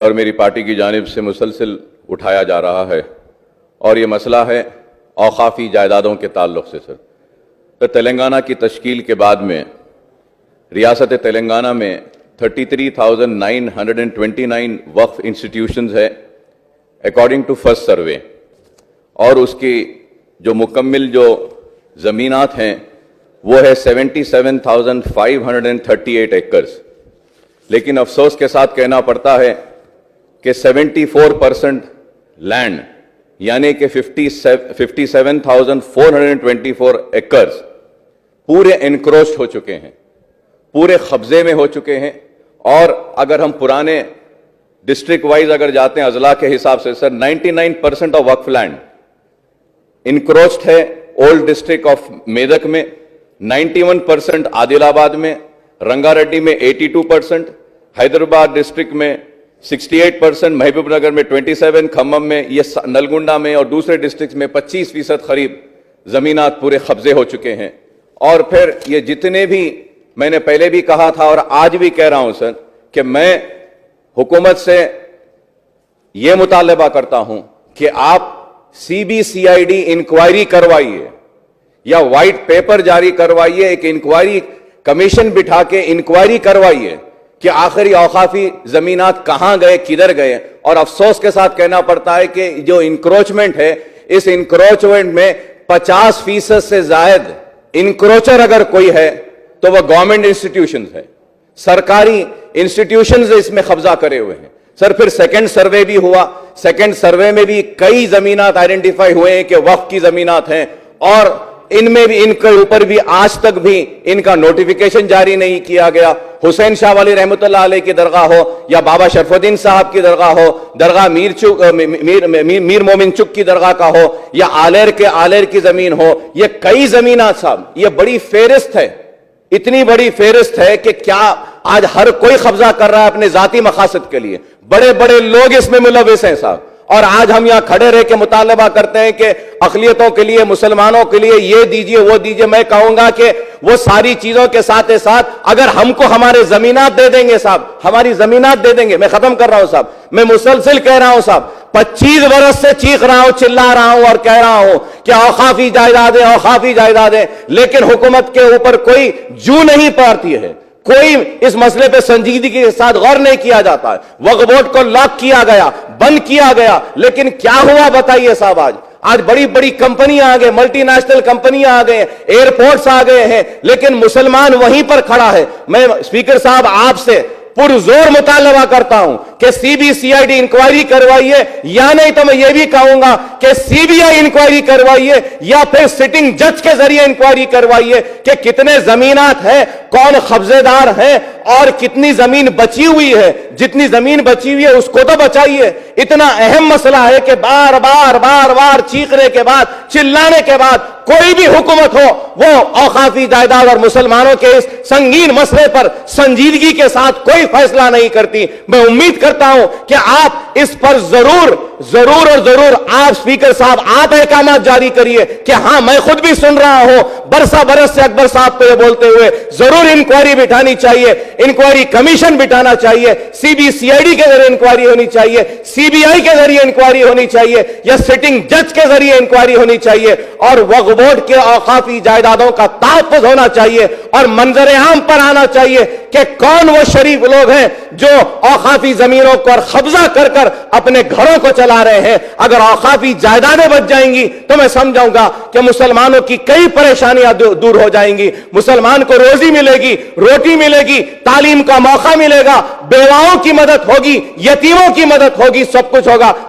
اور میری پارٹی کی جانب سے مسلسل اٹھایا جا رہا ہے اور یہ مسئلہ ہے اوقافی جائیدادوں کے تعلق سے سر. تو تلنگانہ کی تشکیل کے بعد میں ریاست تلنگانہ میں 33,929 وقف انسٹیٹیوشنز ہے اکارڈنگ ٹو فرسٹ سروے، اور اس کی جو مکمل جو زمینات ہیں وہ ہے 77,538 ایکڑز. لیکن افسوس کے ساتھ کہنا پڑتا ہے کہ 74% لینڈ یعنی کہ 57,424 ایکڑز پورے انکروچڈ ہو چکے ہیں، پورے قبضے میں ہو چکے ہیں. اور اگر ہم پرانے ڈسٹرکٹ وائز اگر جاتے ہیں اضلاع کے حساب سے سر 99% آف وقف لینڈ انکروچڈ ہے. اولڈ ڈسٹرکٹ آف میدک میں 91%، عادل آباد میں، رنگا ریڈی میں 82%، حیدرآباد ڈسٹرکٹ میں 68%، محبوب نگر میں 27%، کھمم میں، یہ نلگنڈا میں اور دوسرے ڈسٹرکٹ میں 25% قریب زمینات پورے قبضے ہو چکے ہیں. اور پھر یہ جتنے بھی میں نے پہلے بھی کہا تھا اور آج بھی کہہ رہا ہوں سر کہ میں حکومت سے یہ مطالبہ کرتا ہوں کہ آپ CBCID انکوائری کروائیے یا وائٹ پیپر جاری کروائیے، ایک انکوائری کمیشن بٹھا کے انکوائری کروائیے کہ آخری اوقافی زمینات کہاں گئے، کدھر گئے. اور افسوس کے ساتھ کہنا پڑتا ہے کہ جو انکروچمنٹ ہے اس انکروچمنٹ میں 50% سے زائد انکروچر اگر کوئی ہے تو وہ گورنمنٹ انسٹیٹیوشنز ہے، سرکاری انسٹیٹیوشنز اس میں قبضہ کرے ہوئے ہیں. سر پھر سیکنڈ سروے بھی ہوا، سیکنڈ سروے میں بھی کئی زمینات آئیڈینٹیفائی ہوئے ہیں کہ وقف کی زمینات ہیں، اور ان میں بھی ان کے اوپر بھی آج تک بھی ان کا نوٹیفیکیشن جاری نہیں کیا گیا. حسین شاہ ولی رحمۃ اللہ علیہ کی درگاہ ہو یا بابا شرف الدین صاحب کی درگاہ ہو، درگاہ میر مومن چک کی درگاہ کا ہو یا آلیر کی زمین ہو، یہ کئی زمینات صاحب، یہ بڑی فہرست ہے، اتنی بڑی فہرست ہے کہ کیا آج ہر کوئی قبضہ کر رہا ہے اپنے ذاتی مقاصد کے لیے. بڑے بڑے لوگ اس میں ملوث ہیں صاحب. اور آج ہم یہاں کھڑے رہ کے مطالبہ کرتے ہیں کہ اقلیتوں کے لیے، مسلمانوں کے لیے یہ دیجئے وہ دیجئے. میں کہوں گا کہ وہ ساری چیزوں کے ساتھ ساتھ اگر ہم کو ہمارے زمینات دے دیں گے صاحب، ہماری زمینات دے دیں گے. میں ختم کر رہا ہوں صاحب، میں مسلسل کہہ رہا ہوں صاحب، 25 برس سے چیخ رہا ہوں، چلا رہا ہوں اور کہہ رہا ہوں کہ اوقافی جائیدادیں، اوقافی جائیدادیں، لیکن حکومت کے اوپر کوئی جو نہیں پڑتی ہے، کوئی اس مسئلے پہ سنجیدگی کے ساتھ غور نہیں کیا جاتا ہے. وقف بورڈ کو لاک کیا گیا، بند کیا گیا، لیکن کیا ہوا بتائیے صاحب. آج بڑی بڑی کمپنیاں آ گئے، ملٹی نیشنل کمپنیاں آ گئے ہیں، ایئرپورٹس آ گئے ہیں، لیکن مسلمان وہیں پر کھڑا ہے. میں اسپیکر صاحب آپ سے پرزور مطالبہ کرتا ہوں کہ CBCID انکوائری کروائیے، یا نہیں تو میں یہ بھی کہوں گا کہ CBI انکوائری کروائیے یا پھر سٹنگ جج کے ذریعے انکوائری کروائیے کہ کتنے زمینات ہیں، کون قبضے دار ہیں اور کتنی زمین بچی ہوئی ہے. جتنی زمین بچی ہوئی ہے اس کو تو بچائیے. اتنا اہم مسئلہ ہے کہ بار بار چیخنے کے بعد، چلانے کے بعد کوئی بھی حکومت ہو وہ اوقافی جائیداد اور مسلمانوں کے اس سنگین مسئلے پر سنجیدگی کے ساتھ کوئی فیصلہ نہیں کرتی. میں امید کرتا ہوں کہ آپ اس پر ضرور آپ اسپیکر صاحب آپ احکامات جاری کریے کہ ہاں میں خود بھی سن رہا ہوں برسا برس سے اکبر صاحب کو یہ بولتے ہوئے ضرور انکوائری بٹھانی چاہیے، انکوائری کمیشن بٹھانا چاہیے، CBCID کے ذریعے انکوائری ہونی چاہیے، CBI کے ذریعے انکوائری ہونی چاہیے یا سٹنگ جج کے ذریعے انکوائری ہونی چاہیے. اور وقف بورڈ کے اوقافی جائیدادوں کا تحفظ ہونا چاہیے اور منظر عام پر آنا چاہیے کہ کون وہ شریف لوگ ہیں جو اوقافی زمینوں کو قبضہ کر اپنے گھروں کو چلا رہے ہیں. اگر اوقافی جائیدادیں بچ جائیں گی تو میں سمجھاؤں گا کہ مسلمانوں کی کئی پریشانیاں دور ہو جائیں گی. مسلمان کو روزی ملے گی، روٹی ملے گی، تعلیم کا موقع ملے گا، بیواؤں کی مدد ہوگی، یتیموں کی مدد ہوگی، سب کچھ ہوگا.